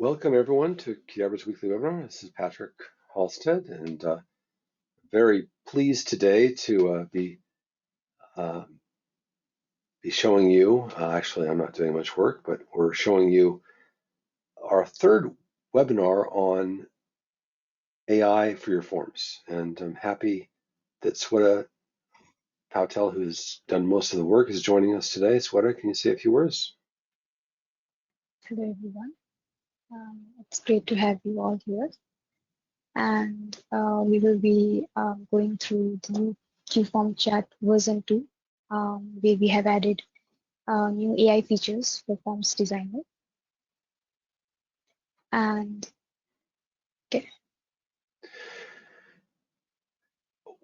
Welcome everyone to Qdabra's weekly webinar. This is Patrick Halstead, and very pleased today to be showing you. Actually, I'm not doing much work, but we're showing you our third webinar on AI for your forms. And I'm happy that Sweta Pautel, who's done most of the work, is joining us today. Sweta, can you say a few words? Hello everyone, it's great to have you all here, and we will be going through the new qFormChat version 2, where we have added new AI features for FormsDesigner. And okay.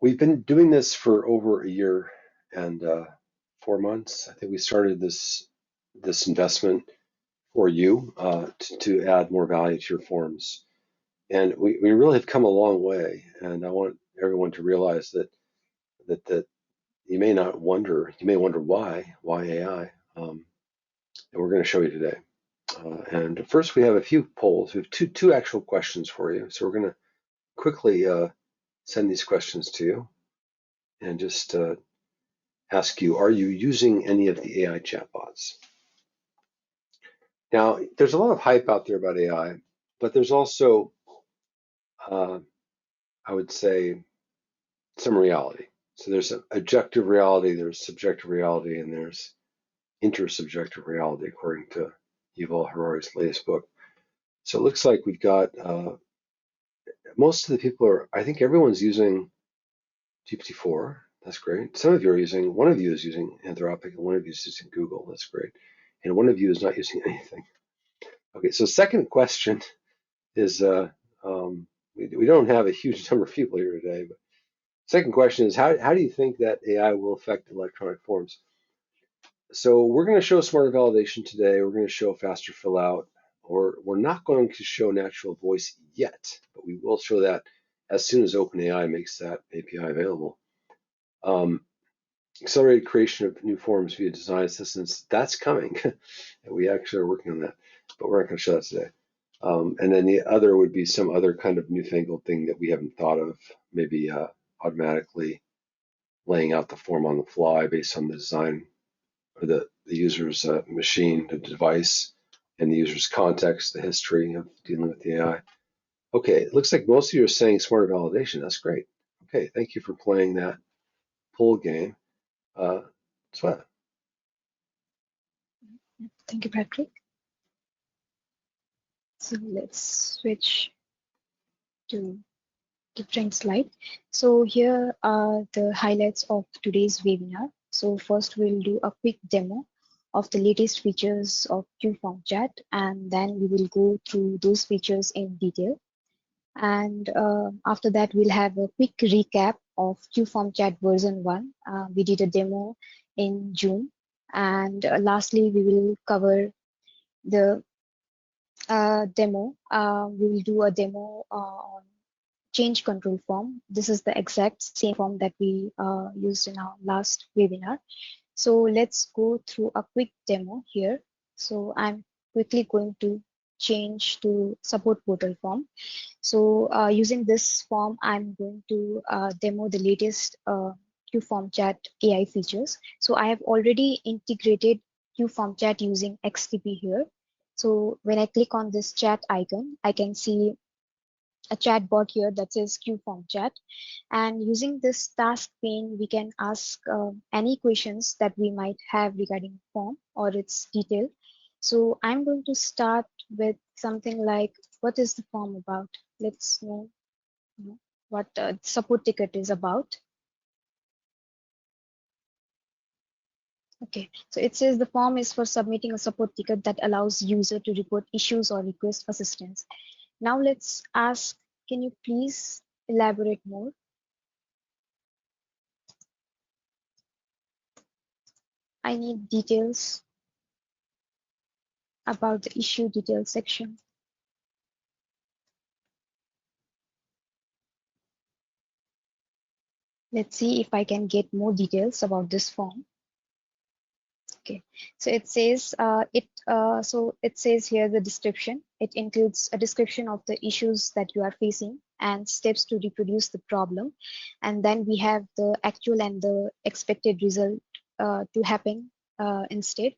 We've been doing this for over a year and 4 months. I think we started this investment for you to add more value to your forms. And we really have come a long way. And I want everyone to realize that you may wonder why AI, and we're going to show you today. And first, we have a few polls. We have two actual questions for you. So we're going to quickly send these questions to you and just ask you: are you using any of the AI chatbots? Now, there's a lot of hype out there about AI, but there's also I would say some reality. So there's objective reality, there's subjective reality, and there's intersubjective reality, according to Yuval Harari's latest book. So it looks like we've got most of the people are, I think everyone's using GPT-4. That's great. Some of you are using, one of you is using Anthropic, and one of you is using Google. That's great. And one of you is not using anything. Okay, so second question is, we don't have a huge number of people here today, but second question is, how do you think that AI will affect electronic forms? So we're going to show smarter validation today. We're going to show faster fill out, or we're not going to show natural voice yet, but we will show that as soon as OpenAI makes that API available. Accelerated creation of new forms via design assistance, that's coming. We actually are working on that, but we're not going to show that today. And then the other would be some other kind of newfangled thing that we haven't thought of, maybe automatically laying out the form on the fly based on the design or the user's machine, the device, and the user's context, the history of dealing with the AI. Okay, it looks like most of you are saying smarter validation. That's great. Okay, thank you for playing that poll game. Sweta. Thank you, Patrick. So let's switch to different slide. So here are the highlights of today's webinar. So first we'll do a quick demo of the latest features of qFormChat, and then we will go through those features in detail. And after that, we'll have a quick recap of qFormChat version 1. We did a demo in June. And lastly, we will cover the demo. We will do a demo on change control form. This is the exact same form that we used in our last webinar. So let's go through a quick demo here. So I'm quickly going to change to support portal form. So using this form, I'm going to demo the latest qFormChat AI features. So I have already integrated qFormChat using XTP here. So when I click on this chat icon, I can see a chatbot here that says qFormChat. And using this task pane, we can ask any questions that we might have regarding form or its detail. So I'm going to start with something like, what is the form about? Let's know what support ticket is about. Okay, so it says the form is for submitting a support ticket that allows user to report issues or request assistance. Now let's ask, can you please elaborate more? I need details about the issue details section. Let's see if I can get more details about this form. Okay, so it says it says here the description. It includes a description of the issues that you are facing and steps to reproduce the problem, and then we have the actual and the expected result to happen instead.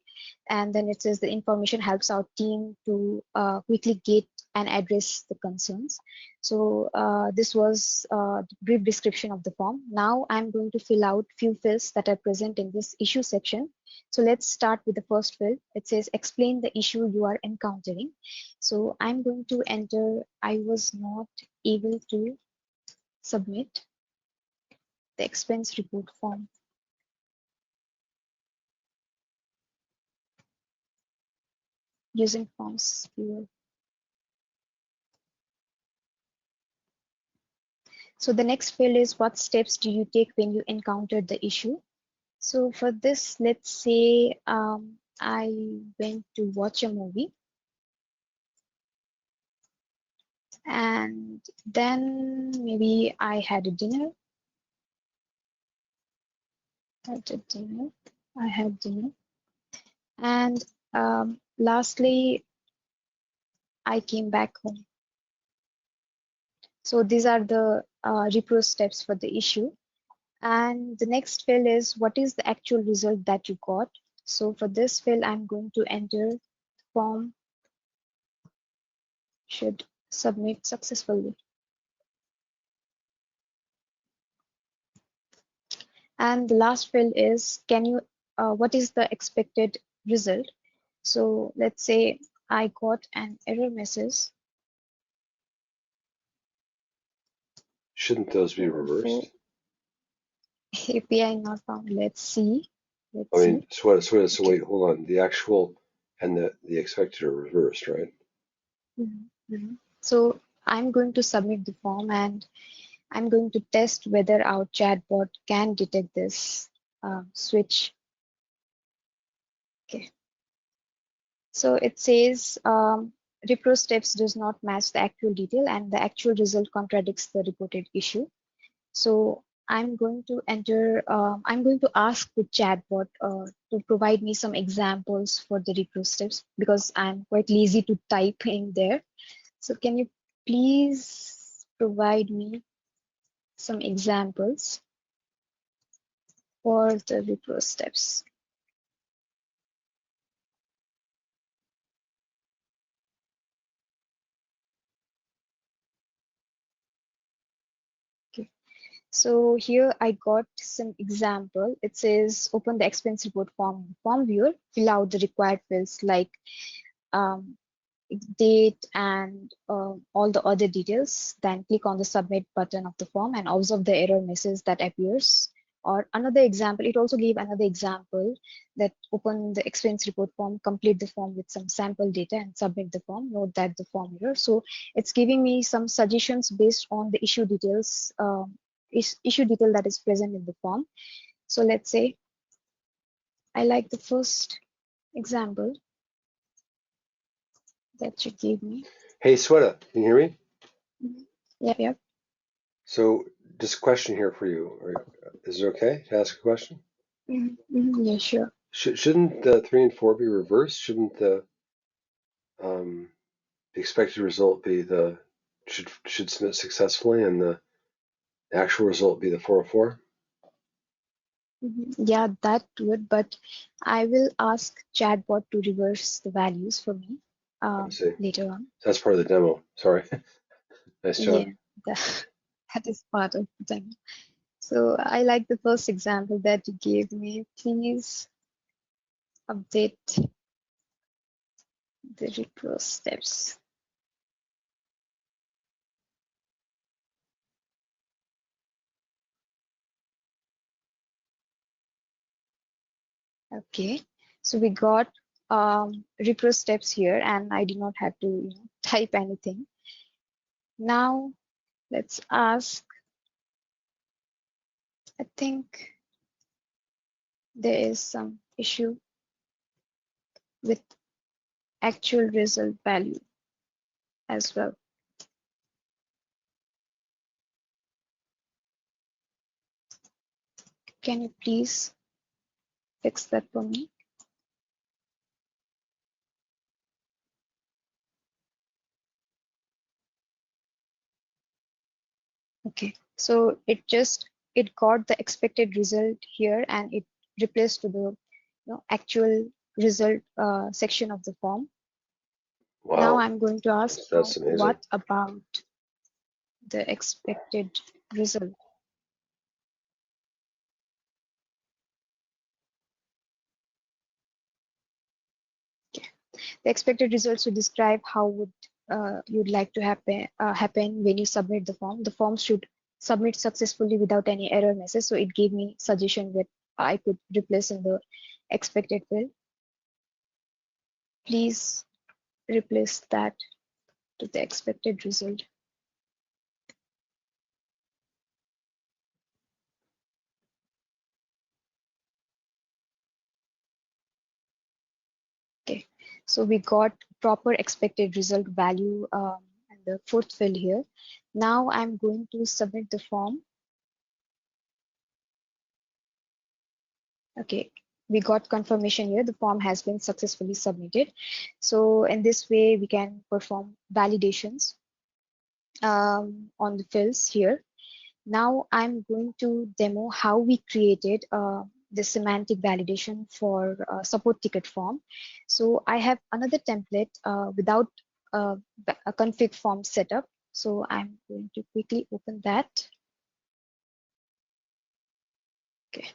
And then it says the information helps our team to quickly get and address the concerns. So this was the brief description of the form. Now I'm going to fill out few fields that are present in this issue section. So let's start with the first field. It says explain the issue you are encountering. So I'm going to enter I was not able to submit the expense report form. Using forms viewer. So the next field is what steps do you take when you encountered the issue? So for this, let's say I went to watch a movie and then maybe I had a dinner. I had dinner. And lastly, I came back home. So these are the repro steps for the issue. And the next field is what is the actual result that you got? So for this field, I'm going to enter form should submit successfully. And the last field is what is the expected result? So let's say I got an error message. Shouldn't those be reversed? API not found. Let's see. So wait, hold on. The actual and the expected are reversed, right? So I'm going to submit the form and I'm going to test whether our chatbot can detect this switch. Okay. So it says repro steps does not match the actual detail and the actual result contradicts the reported issue. So I'm going to I'm going to ask the chatbot to provide me some examples for the repro steps because I'm quite lazy to type in there. So can you please provide me some examples for the repro steps? Okay. So here I got some example. It says open the expense report form viewer, fill out the required fields like um, date and all the other details, then click on the submit button of the form and observe the error message that appears. Or another example, it also gave another example that open the expense report form, complete the form with some sample data and submit the form, note that the form error. So it's giving me some suggestions based on the issue details, issue detail that is present in the form. So let's say I like the first example that you gave me. Hey, Sweta, can you hear me? Yeah. So, just a question here for you. Is it okay to ask a question? Yeah, sure. Shouldn't the 3 and 4 be reversed? Shouldn't the expected result be should submit successfully and the actual result be the 404? Yeah, that would, but I will ask chatbot to reverse the values for me later on. That's part of the demo. Sorry. Nice job. Yeah, that is part of the demo. So I like the first example that you gave me. Please update the repro steps. Okay, so we got repro steps here, and I did not have to type anything. Now let's ask. I think there is some issue with actual result value as well. Can you please fix that for me? Okay, so it got the expected result here and it replaced to the actual result section of the form. Now Wow, I'm going to ask that's amazing. what about the expected result? Okay. The expected results will describe how would you'd like to happen when you submit the form. The form should submit successfully without any error message. So it gave me suggestion that I could replace in the expected field. Please replace that to the expected result. Okay, so we got proper expected result value and the fourth field here. Now I'm going to submit the form. Okay, we got confirmation here. The form has been successfully submitted. So in this way, we can perform validations on the fields here. Now I'm going to demo how we created the semantic validation for support ticket form. So I have another template without a config form setup. So I'm going to quickly open that. Okay.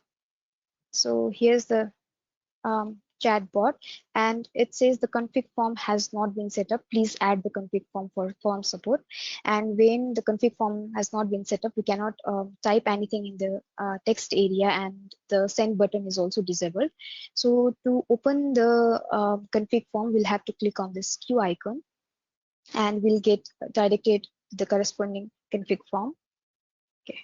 So here's the chatbot, and it says the config form has not been set up. Please add the config form for form support. And when the config form has not been set up, we cannot type anything in the text area, and the send button is also disabled. So to open the config form, we'll have to click on this Q icon, and we'll get directed to the corresponding config form. Okay.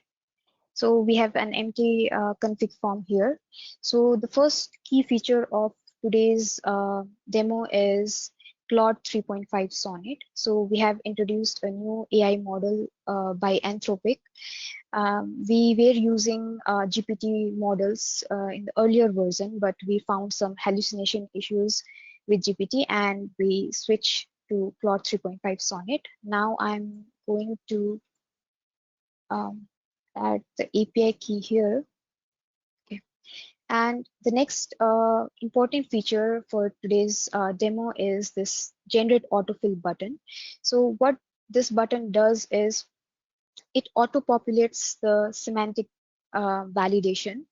So we have an empty config form here. So the first key feature of today's demo is Claude 3.5 Sonnet. So we have introduced a new AI model by Anthropic. We were using GPT models in the earlier version, but we found some hallucination issues with GPT and we switched to Claude 3.5 Sonnet. Now I'm going to um, add the API key here. Okay. And the next important feature for today's demo is this generate autofill button. So what this button does is it auto-populates the semantic validation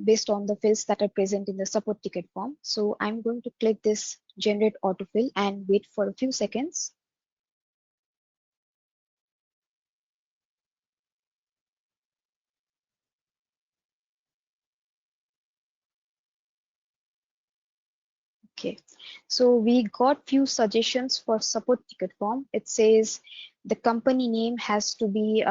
based on the fields that are present in the support ticket form. So I'm going to click this generate autofill and wait for a few seconds. Okay, so we got few suggestions for support ticket form. It says the company name has to be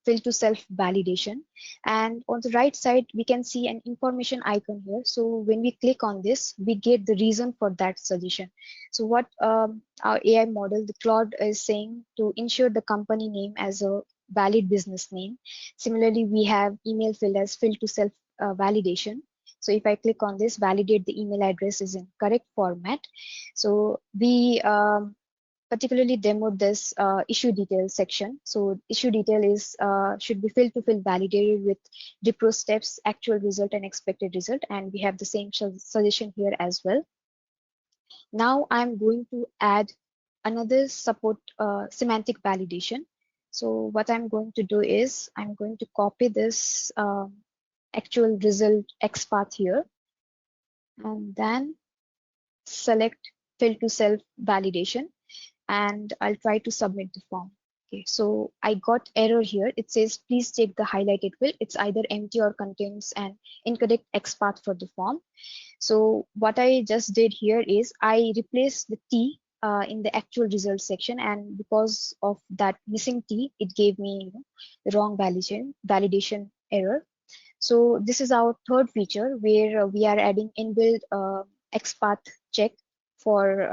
filled to self validation, and on the right side we can see an information icon here. So when we click on this, we get the reason for that suggestion. So what our AI model, the Claude, is saying to ensure the company name as a valid business name. Similarly, we have email field as filled to self validation. So if I click on this, validate the email address is in correct format. So we particularly demoed this issue detail section. So issue detail is should be field to field validated with repro steps, actual result and expected result. And we have the same suggestion here as well. Now I'm going to add another support semantic validation. So what I'm going to do is I'm going to copy this actual result XPath here and then select field to self validation and I'll try to submit the form. Okay, so I got error here. It says please check the highlighted field. It's either empty or contains an incorrect XPath for the form. So what I just did here is I replaced the T in the actual result section, and because of that missing T, it gave me the wrong validation error. So this is our third feature where we are adding inbuilt XPath check for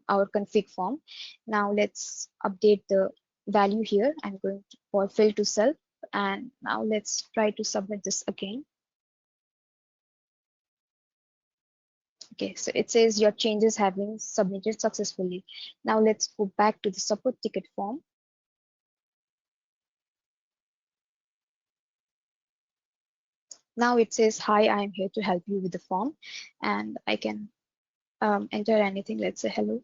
our config form. Now let's update the value here. I'm going for fill to self, and now let's try to submit this again. Okay, so it says your changes have been submitted successfully. Now let's go back to the support ticket form. Now it says, hi, I'm here to help you with the form, and I can enter anything. Let's say hello.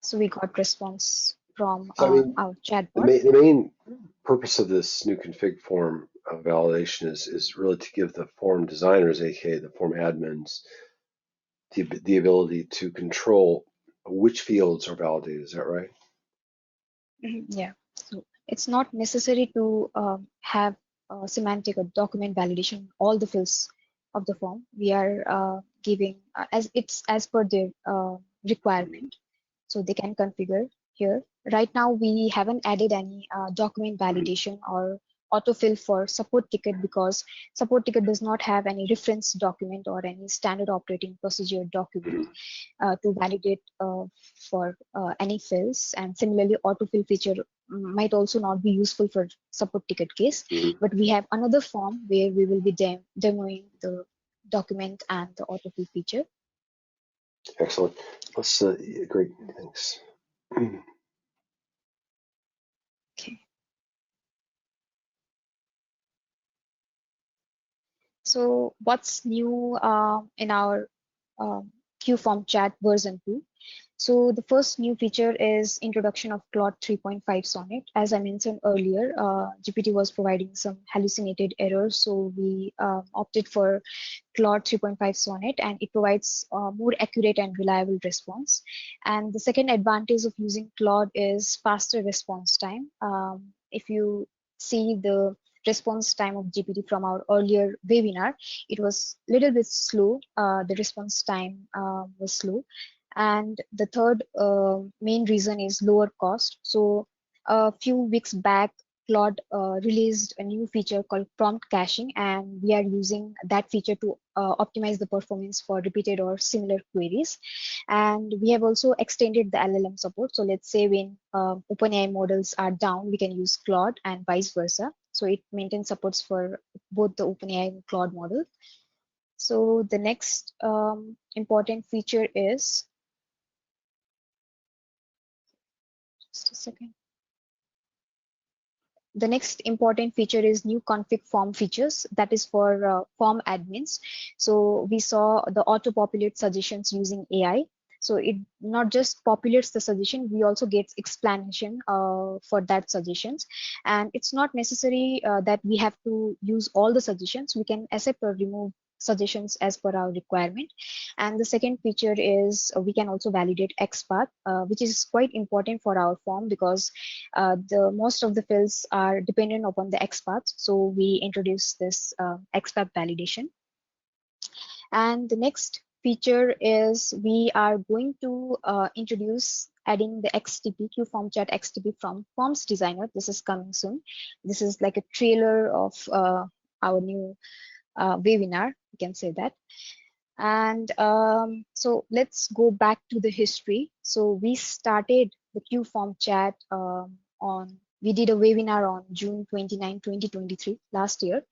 So we got response from So I mean, our chatbot. the main purpose of this new config form validation is really to give the form designers, aka the form admins, the ability to control which fields are validated. Is that right? Yeah. So it's not necessary to have semantic or document validation all the fields of the form. We are giving as it's as per their requirement, so they can configure here. Right now, we haven't added any document validation or autofill for support ticket because support ticket does not have any reference document or any standard operating procedure document to validate for any fields. And similarly, autofill feature might also not be useful for support ticket case. But we have another form where we will be demoing the document and the autofill feature. Excellent. Let's great. Thanks. Okay. So what's new in our qFormChat version 2? So the first new feature is introduction of Claude 3.5 Sonnet. As I mentioned earlier, GPT was providing some hallucinated errors, so we opted for Claude 3.5 Sonnet, and it provides more accurate and reliable response. And the second advantage of using Claude is faster response time. If you see the response time of GPT from our earlier webinar, it was a little bit slow. The response time was slow. And the third main reason is lower cost. So a few weeks back, Claude released a new feature called prompt caching, and we are using that feature to optimize the performance for repeated or similar queries. And we have also extended the LLM support. So let's say when OpenAI models are down, we can use Claude and vice versa. So it maintains supports for both the OpenAI and Claude model. So the next important feature is, just a second. The next important feature is new config form features, that is for form admins. So we saw the auto-populate suggestions using AI. So it not just populates the suggestion, we also get explanation for that suggestions. And it's not necessary that we have to use all the suggestions. We can accept or remove suggestions as per our requirement. And the second feature is we can also validate XPath, which is quite important for our form because the most of the fields are dependent upon the XPaths. So we introduce this XPath validation. And the next feature is we are going to introduce adding the XTP, qFormChat XTP from FormsDesigner. This is coming soon. This is like a trailer of our new webinar, you can say that. And so let's go back to the history. So we started the qFormChat we did a webinar on June 29, 2023, last year.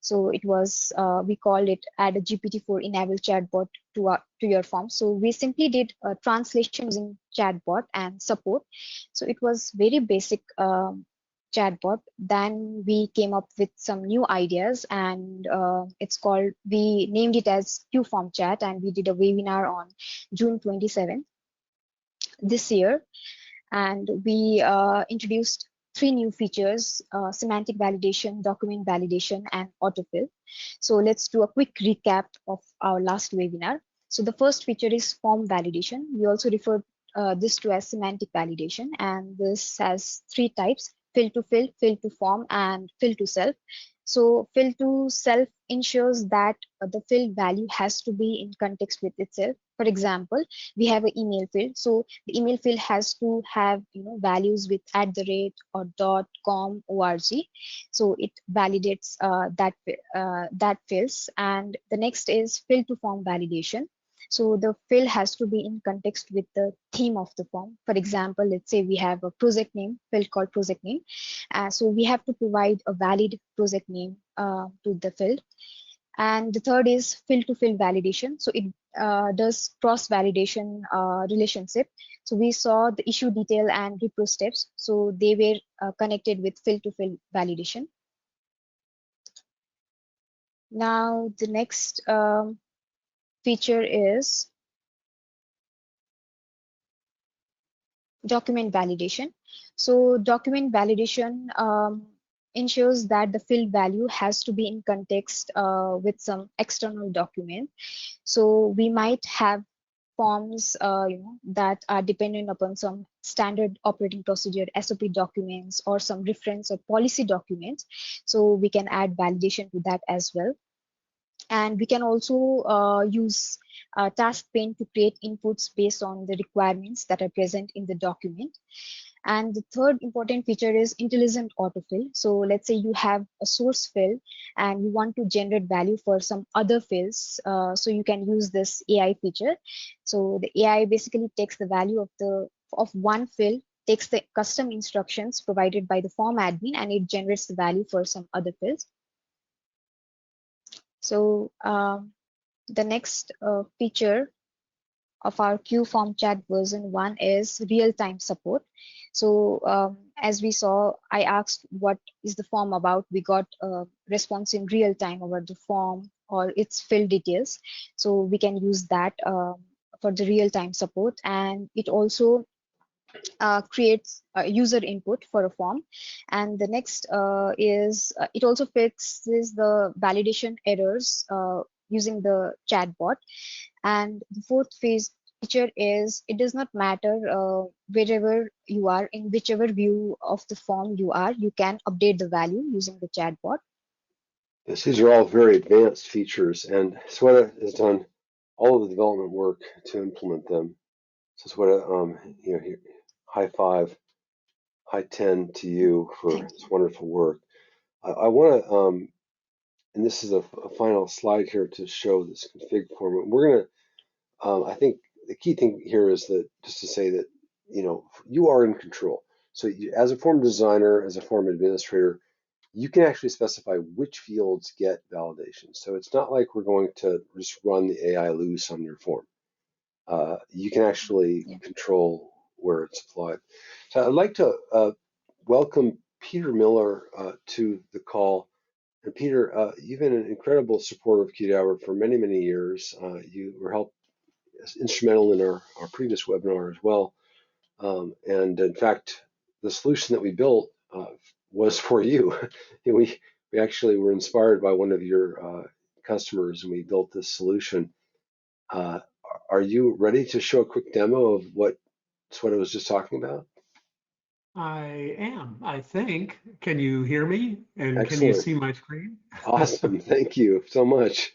So it was, we called it add a GPT-4 enable chatbot to your form. So we simply did a translation using chatbot and support. So it was very basic chatbot. Then we came up with some new ideas, and it's called, we named it as qFormChat, and we did a webinar on June 27th this year. And we introduced three new features: semantic validation, document validation, and autofill. So let's do a quick recap of our last webinar. So the first feature is form validation. We also refer this to as semantic validation, and this has three types: fill to fill, fill to form, and fill to self. So fill to self ensures that the fill value has to be in context with itself. For example, we have an email field, so the email field has to have values with @ or .com org. So it validates that fields. And the next is fill to form validation. So the fill has to be in context with the theme of the form. For example, let's say we have a project name, field called project name. So we have to provide a valid project name to the field. And the third is fill to fill validation. So it does cross validation relationship. So we saw the issue detail and repro steps. So they were connected with fill to fill validation. Now the next feature is document validation. So document validation ensures that the field value has to be in context with some external document. So we might have forms that are dependent upon some standard operating procedure SOP documents or some reference or policy documents. So we can add validation to that as well. And we can also use task pane to create inputs based on the requirements that are present in the document. And the third important feature is intelligent autofill. So let's say you have a source field and you want to generate value for some other fields. So you can use this AI feature. So the AI basically takes the value of one field, takes the custom instructions provided by the form admin, and it generates the value for some other fields. So the next feature of our qFormChat version 1 is real-time support. So as we saw, I asked what is the form about. We got a response in real time about the form or its field details. So we can use that for the real-time support. And it also creates user input for a form. And the next is it also fixes the validation errors using the chatbot. And the fourth feature is it does not matter wherever you are, in whichever view of the form you are, you can update the value using the chatbot. Yes, these are all very advanced features, and Sweta has done all of the development work to implement them. So Sweta, high five, high 10 to you for this wonderful work. I want to, and this is a final slide here to show this config form. We're going to, I think the key thing here is that just to say that, you are in control. So as a form designer, as a form administrator, you can actually specify which fields get validation. So it's not like we're going to just run the AI loose on your form. You can actually control where it's applied. So I'd like to welcome Peter Miller to the call. And Peter, you've been an incredible supporter of Qdabra for many, many years. You were instrumental in our previous webinar as well. And in fact, the solution that we built was for you. we actually were inspired by one of your customers, and we built this solution. Are you ready to show a quick demo of what I was just talking about? I am, I think. Can you hear me? And Excellent. Can you see my screen? Awesome. Thank you so much.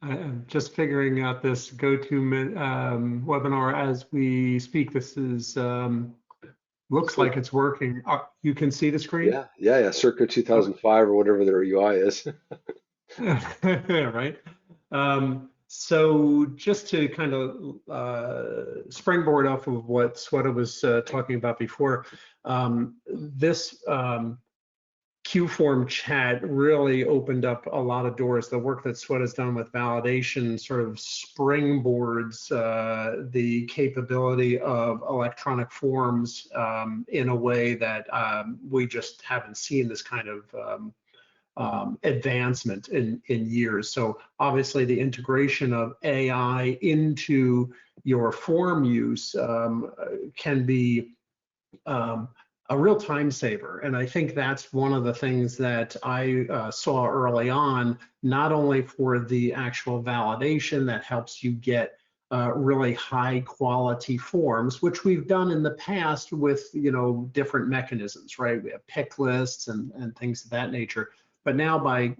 I'm just figuring out this go-to webinar as we speak. This is looks like it's working. You can see the screen? Yeah. Circa 2005 or whatever their UI is. Right. So just to kind of springboard off of what Sweta was talking about before, this qFormChat really opened up a lot of doors. The work that Sweta's done with validation sort of springboards the capability of electronic forms in a way that we just haven't seen this kind of advancement in years. So obviously the integration of AI into your form use can be a real time saver. And I think that's one of the things that I saw early on, not only for the actual validation that helps you get really high quality forms, which we've done in the past with different mechanisms, right? We have pick lists and things of that nature. But now by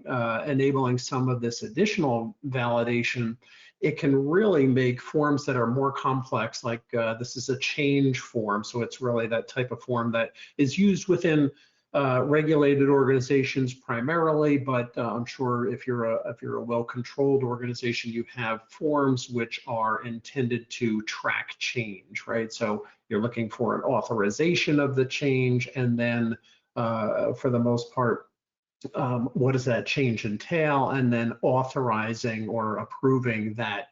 enabling some of this additional validation, it can really make forms that are more complex, like this is a change form. So it's really that type of form that is used within regulated organizations primarily, but I'm sure if you're a well-controlled organization, you have forms which are intended to track change, right? So you're looking for an authorization of the change, and then for the most part, what does that change entail, and then authorizing or approving that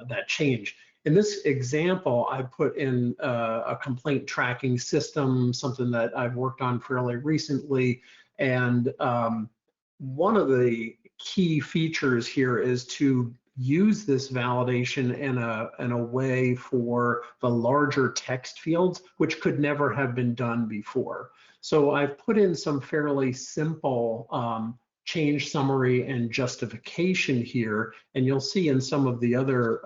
that change. In this example, I put in a complaint tracking system, something that I've worked on fairly recently, and one of the key features here is to use this validation in a way for the larger text fields, which could never have been done before. So I've put in some fairly simple change summary and justification here, and you'll see in some of the other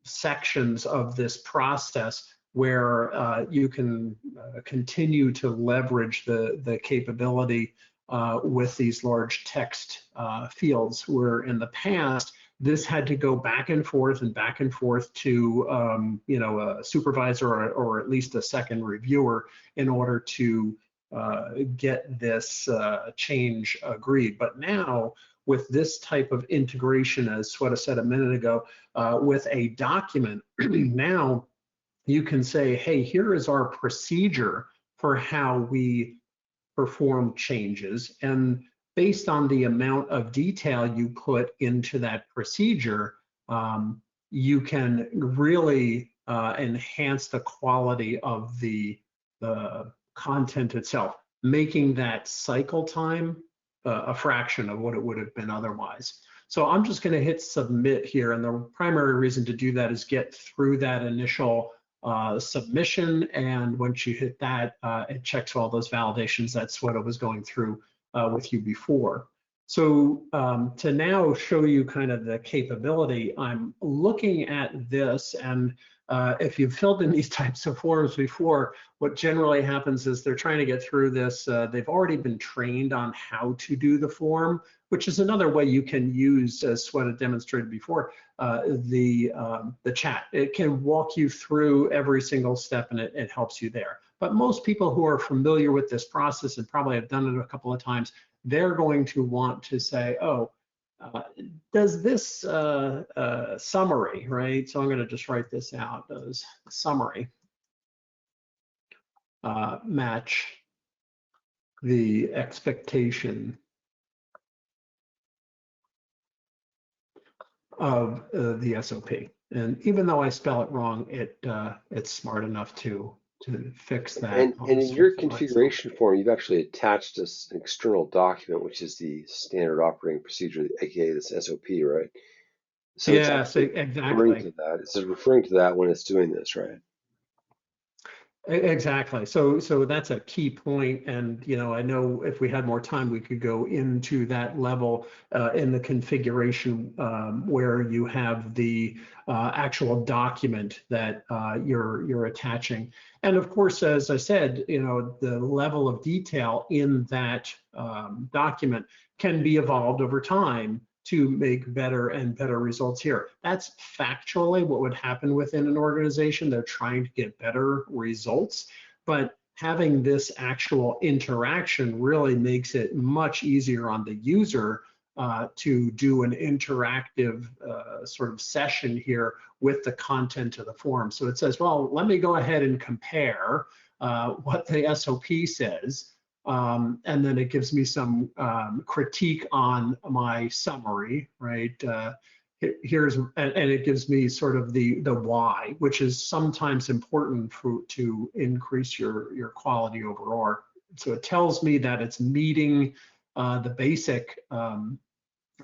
sections of this process where you can continue to leverage the capability with these large text fields, where in the past this had to go back and forth to you know, a supervisor or at least a second reviewer in order to get this change agreed. But now, with this type of integration, as Sweta said a minute ago, with a document, now you can say, hey, here is our procedure for how we perform changes. And based on the amount of detail you put into that procedure, you can really enhance the quality of the content itself, making that cycle time a fraction of what it would have been otherwise. So I'm just going to hit submit here, and the primary reason to do that is get through that initial submission, and once you hit that, it checks all those validations. That's what I was going through with you before. So to now show you kind of the capability, I'm looking at this, and if you've filled in these types of forms before, what generally happens is they're trying to get through this. They've already been trained on how to do the form, which is another way you can use, as Sweta demonstrated before, the chat. It can walk you through every single step, and it helps you there. But most people who are familiar with this process and probably have done it a couple of times, they're going to want to say, oh, does this summary, right? So I'm going to just write this out. Does summary match the expectation of the SOP? And even though I spell it wrong, it's smart enough to fix that. And in your configuration form, you've actually attached an external document, which is the standard operating procedure, aka this SOP, right? So yes, it's exactly. referring to that. It's referring to that when it's doing this, right? Exactly. So that's a key point, and you know, I know if we had more time, we could go into that level in the configuration where you have the actual document that you're attaching. And of course, as I said, you know, the level of detail in that document can be evolved over time to make better and better results here. That's factually what would happen within an organization. They're trying to get better results, but having this actual interaction really makes it much easier on the user to do an interactive sort of session here with the content of the form. So it says, well, let me go ahead and compare what the SOP says. And then it gives me some critique on my summary, right? And it gives me sort of the why, which is sometimes important to increase your quality overall. So it tells me that it's meeting the basic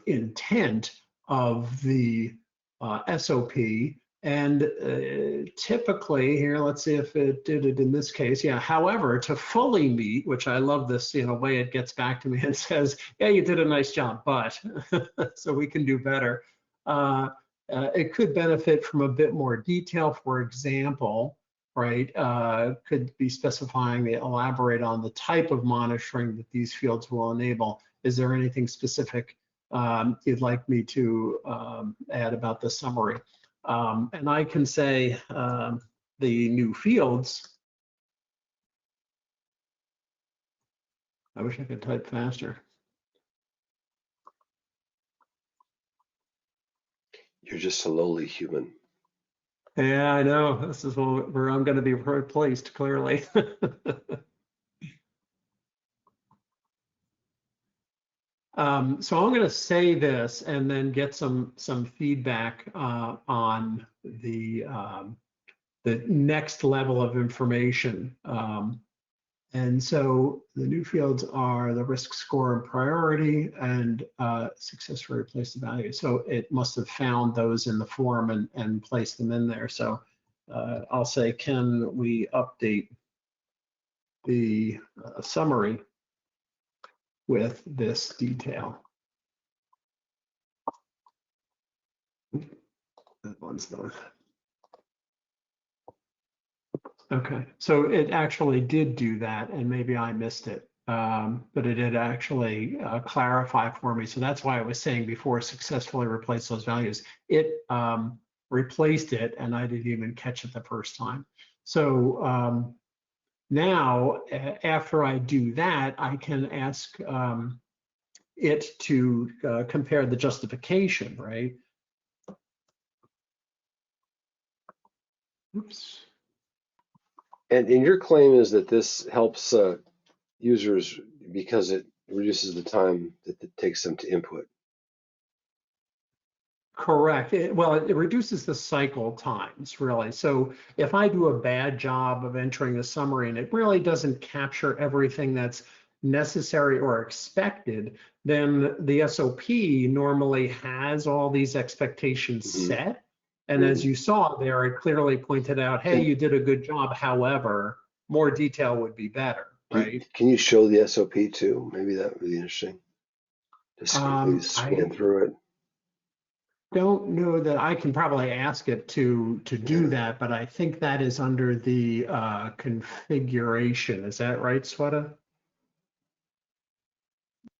intent of the SOP. And typically here, let's see if it did it in this case. Yeah, however, to fully meet, which I love this, you know, way it gets back to me and says, yeah, you did a nice job, but so we can do better. It could benefit from a bit more detail. For example, right, could be specifying, elaborate on the type of monitoring that these fields will enable. Is there anything specific you'd like me to add about the summary? And I can say the new fields. I wish I could type faster. You're just a lowly human. Yeah, I know. This is where I'm going to be replaced, clearly. So I'm going to say this and then get some feedback on the next level of information. And so the new fields are the risk score and priority and successfully replace the value. So it must have found those in the form and placed them in there. So I'll say, can we update the summary with this detail? That one's done. Okay, so it actually did do that, and maybe I missed it, but it did actually clarify for me. So that's why I was saying before, successfully replace those values. It replaced it, and I didn't even catch it the first time. So now, after I do that, I can ask it to compare the justification, right? Oops. And your claim is that this helps users because it reduces the time that it takes them to input. Correct. Well, it reduces the cycle times, really. So if I do a bad job of entering the summary and it really doesn't capture everything that's necessary or expected, then the SOP normally has all these expectations set. And as you saw there, it clearly pointed out, hey, you did a good job. However, more detail would be better, right? Can you show the SOP too? Maybe that would be interesting. Just scan through it. Don't know that I can probably ask it to do that, but I think that is under the configuration. Is that right, Sweta?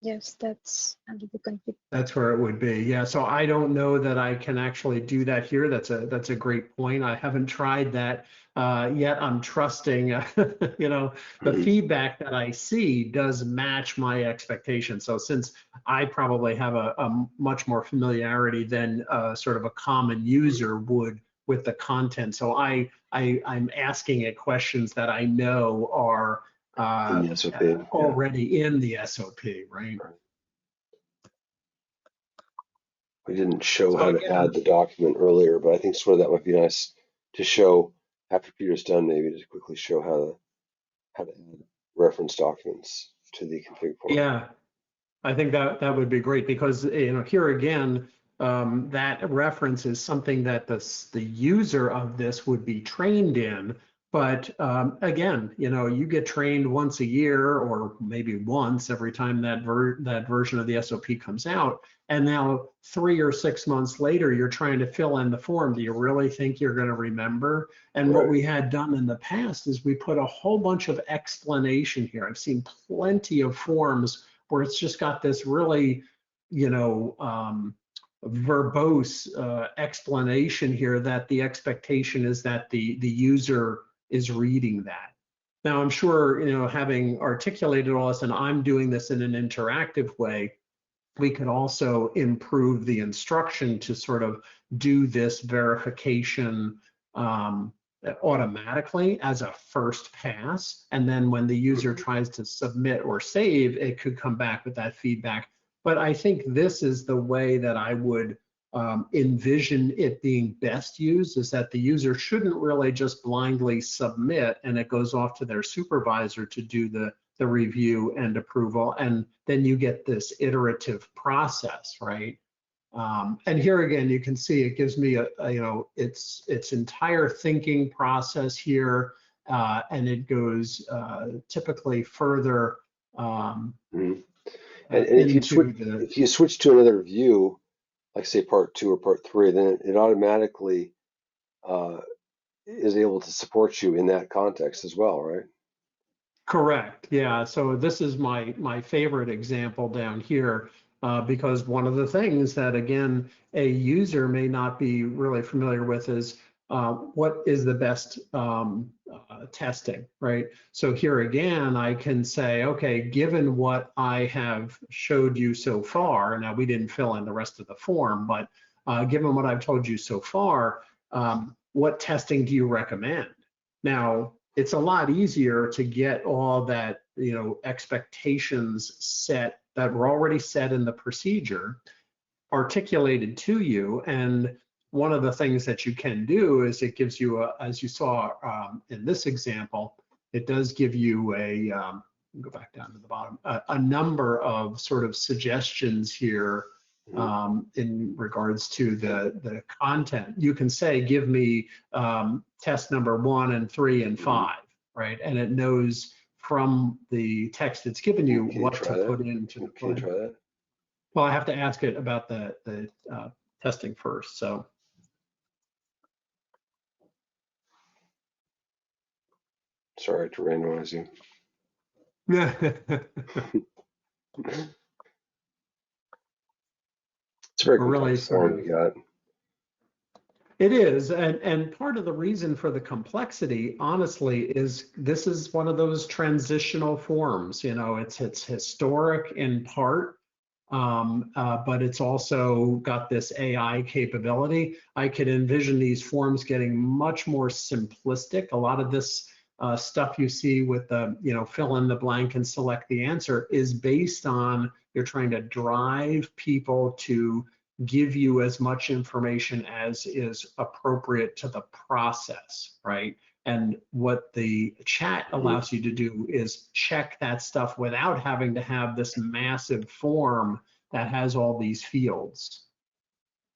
Yes, that's under the config. That's where it would be. Yeah. So I don't know that I can actually do that here. That's a great point. I haven't tried that yet. I'm trusting, the feedback that I see does match my expectations. So since I probably have a much more familiarity than sort of a common user would with the content, so I'm asking it questions that I know are in the SOP, already in the SOP, right? We didn't show how to add the document earlier, but I think sort of that might be nice to show after Peter's done, maybe to quickly show how to add reference documents to the config form. Yeah, I think that would be great because here again, that reference is something that the user of this would be trained in. But again, you get trained once a year or maybe once every time that version of the SOP comes out. And now 3 or 6 months later, you're trying to fill in the form. Do you really think you're going to remember? And what we had done in the past is we put a whole bunch of explanation here. I've seen plenty of forms where it's just got this really, verbose explanation here that the expectation is that the user is reading that. Now, I'm sure, having articulated all this, and I'm doing this in an interactive way, we could also improve the instruction to sort of do this verification automatically as a first pass. And then when the user tries to submit or save, it could come back with that feedback. But I think this is the way that I would envision it being best used, is that the user shouldn't really just blindly submit and it goes off to their supervisor to do the review and approval, and then you get this iterative process, right? And here again, you can see it gives me its entire thinking process here, and it goes typically further. And if you switch to another view, like say part 2 or part 3, then it automatically is able to support you in that context as well, right? Correct. Yeah. So this is my favorite example down here, because one of the things that, again, a user may not be really familiar with is what is the best testing, right? So here again, I can say, okay, given what I have showed you so far, now we didn't fill in the rest of the form, but given what I've told you so far, what testing do you recommend? Now, it's a lot easier to get all that, expectations set that were already set in the procedure articulated to you. And one of the things that you can do is it gives you, as you saw in this example, it does give you a, go back down to the bottom, a number of sort of suggestions here in regards to the content. You can say, give me test number 1 and 3 and 5, right? And it knows from the text it's given you what to put into the Can you try that? Well, I have to ask it about the testing first, so. Sorry to randomize you. Yeah. It's a very We're really complex form you got. It is, and part of the reason for the complexity, honestly, is this is one of those transitional forms. You know, it's historic in part, but it's also got this AI capability. I could envision these forms getting much more simplistic. A lot of this stuff you see with the, you know, fill in the blank and select the answer is based on you're trying to drive people to give you as much information as is appropriate to the process, right? And what the chat allows you to do is check that stuff without having to have this massive form that has all these fields.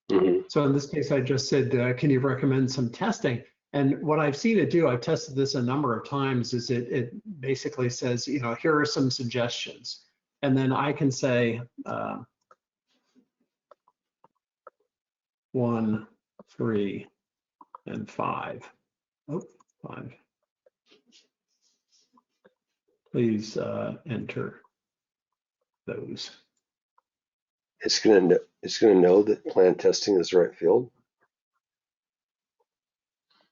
So in this case, I just said, can you recommend some testing? And what I've seen it do, I've tested this a number of times, is it basically says, you know, here are some suggestions. And then I can say, 1, 3, and 5. Oh, 5. Please enter those. It's gonna know that plan testing is the right field.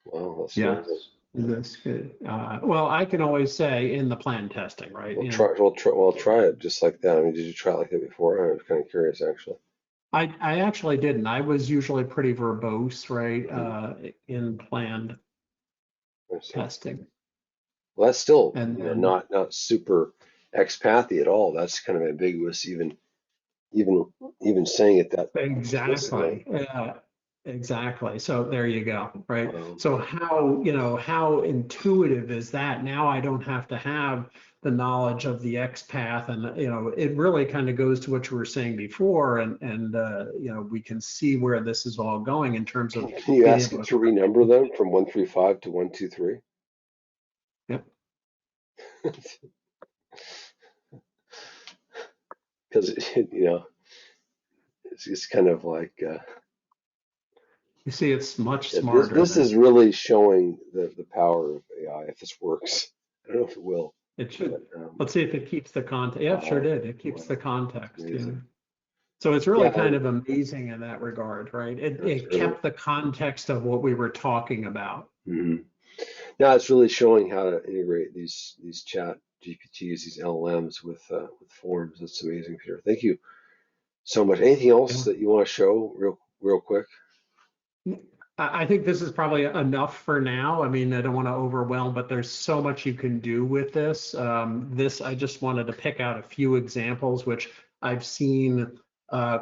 Wow, that's yes. That's good. Well, I can always say in the plan testing, right? We'll try it just like that. I mean, did you try it like that before? I was kind of curious, actually. I actually didn't. I was usually pretty verbose, right, in planned testing. Well, that's still And not super Xpathy at all. That's kind of ambiguous, even saying it that exactly. Exactly. So there you go, right? So how intuitive is that? Now I don't have to have the knowledge of the Xpath, and it really kind of goes to what you were saying before, and we can see where this is all going in terms of. Can you ask it to renumber them from 135 to 123? Yep. Because it's kind of like. You see, it's much smarter. This is really showing the power of AI. If this works, I don't know if it will. It should. But, let's see if it keeps the context. Yeah, it sure did. It keeps the context. Yeah. So it's really kind of amazing in that regard, right? It kept the context of what we were talking about. Now it's really showing how to integrate these chat GPTs, these LLMs with forms. That's amazing, Peter. Thank you so much. Anything else that you want to show real quick? I think this is probably enough for now. I mean, I don't want to overwhelm, but there's so much you can do with this. I just wanted to pick out a few examples, which I've seen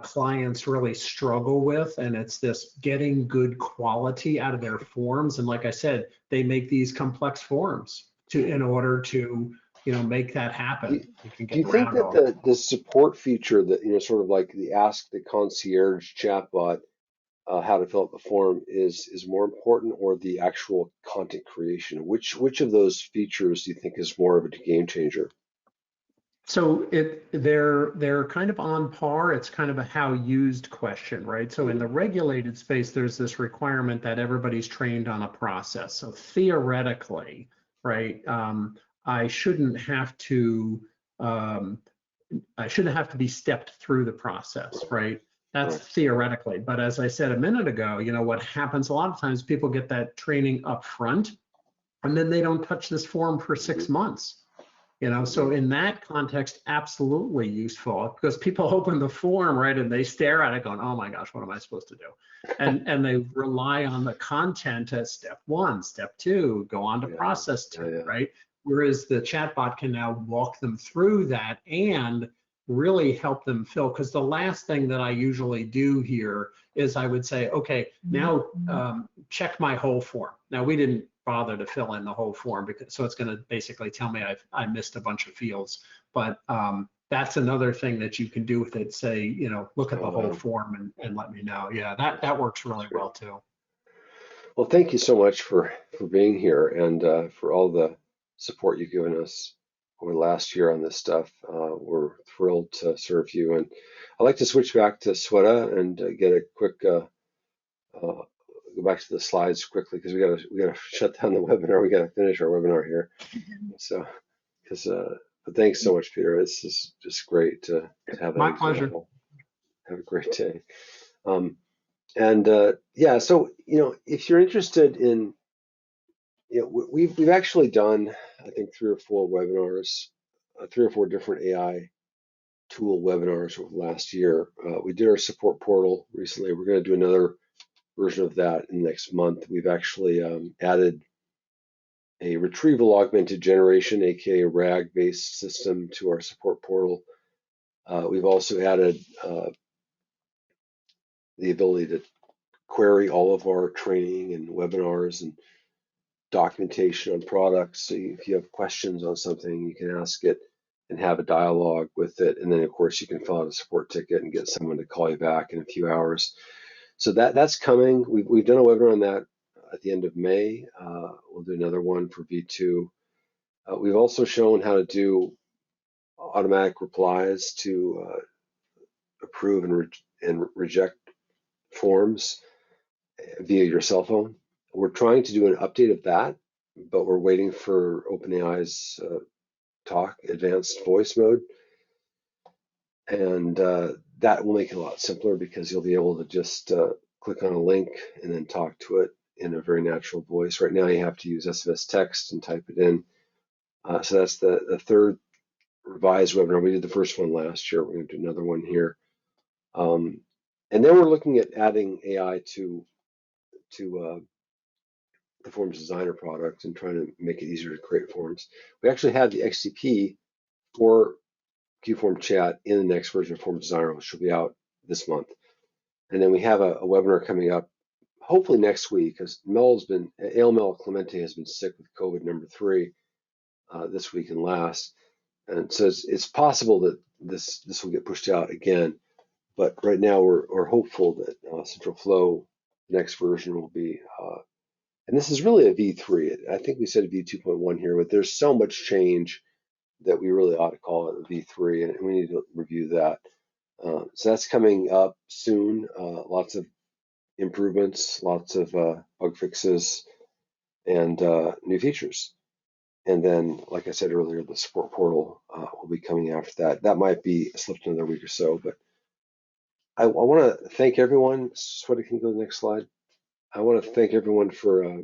clients really struggle with, and it's this getting good quality out of their forms. And like I said, they make these complex forms in order to make that happen. Do you think that the support feature that sort of like the Ask the Concierge chatbot, how to fill out the form is more important, or the actual content creation? Which of those features do you think is more of a game changer? So they're kind of on par. It's kind of a how used question, right? So in the regulated space, there's this requirement that everybody's trained on a process. So theoretically, right, I shouldn't have to be stepped through the process, right? That's theoretically. But as I said a minute ago, what happens a lot of times, people get that training up front, and then they don't touch this form for 6 months. So in that context, absolutely useful, because people open the form, right, and they stare at it going, oh my gosh, what am I supposed to do? And they rely on the content as step 1, step 2, go on to process 2, right? Whereas the chatbot can now walk them through that and really help them fill. Because the last thing that I usually do here is I would say, okay, now check my whole form. Now we didn't bother to fill in the whole form, because so it's going to basically tell me I missed a bunch of fields. But that's another thing that you can do with it. Say, you know, look at the whole form and let me know. Yeah, that works really well too. Well, thank you so much for being here and for all the support you've given us over the last year on this stuff. We're thrilled to serve you. And I'd like to switch back to Sweta and get a quick go back to the slides quickly, because we gotta shut down the webinar. We gotta finish our webinar here. So, but thanks so much, Peter. It's just great to have that My example. pleasure. Have a great day. Yeah, so if you're interested in, we've actually done, I think, 3 or 4 webinars, 3 or 4 different AI tool webinars over the last year. We did our support portal recently. We're going to do another version of that in the next month. We've actually added a retrieval augmented generation, aka RAG-based system, to our support portal. We've also added the ability to query all of our training and webinars and documentation on products. So if you have questions on something, you can ask it and have a dialogue with it. And then, of course, you can fill out a support ticket and get someone to call you back in a few hours. So that's coming. We've done a webinar on that at the end of May. We'll do another one for V2. We've also shown how to do automatic replies to approve and reject forms via your cell phone. We're trying to do an update of that, but we're waiting for OpenAI's talk advanced voice mode. And that will make it a lot simpler, because you'll be able to just click on a link and then talk to it in a very natural voice. Right now you have to use SMS text and type it in. So that's the third revised webinar. We did the first one last year. We're going to do another one here. And then we're looking at adding AI to the FormsDesigner product and trying to make it easier to create forms. We actually have the XCP for qFormChat in the next version of FormsDesigner, which will be out this month. And then we have a webinar coming up, hopefully next week, because ALML Clemente has been sick with COVID number 3 this week and last. And so it's possible that this will get pushed out again. But right now we're hopeful that Central Flow, the next version, will be, and this is really a V3. I think we said a V2.1 here, but there's so much change that we really ought to call it a V3, and we need to review that. So that's coming up soon. Lots of improvements, lots of bug fixes, and new features. And then, like I said earlier, the support portal will be coming after that. That might be slipped another week or so, but I want to thank everyone. Sweta, can you go to the next slide? I want to thank everyone for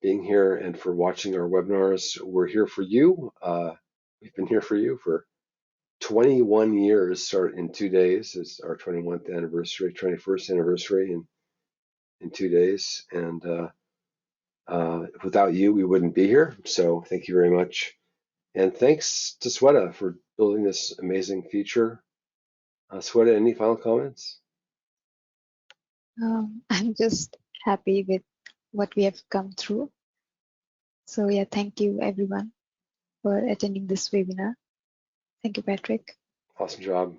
being here and for watching our webinars. We're here for you. We've been here for you for 21 years. Start in 2 days. It's our 21st anniversary, 21st anniversary in 2 days. And without you, we wouldn't be here. So thank you very much. And thanks to Sweta for building this amazing feature. Sweta, any final comments? I'm just happy with what we have come through. So yeah, thank you everyone for attending this webinar. Thank you, Patrick. Awesome job.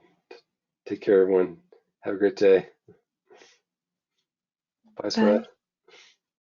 Take care, everyone. Have a great day. Bye, Sweta.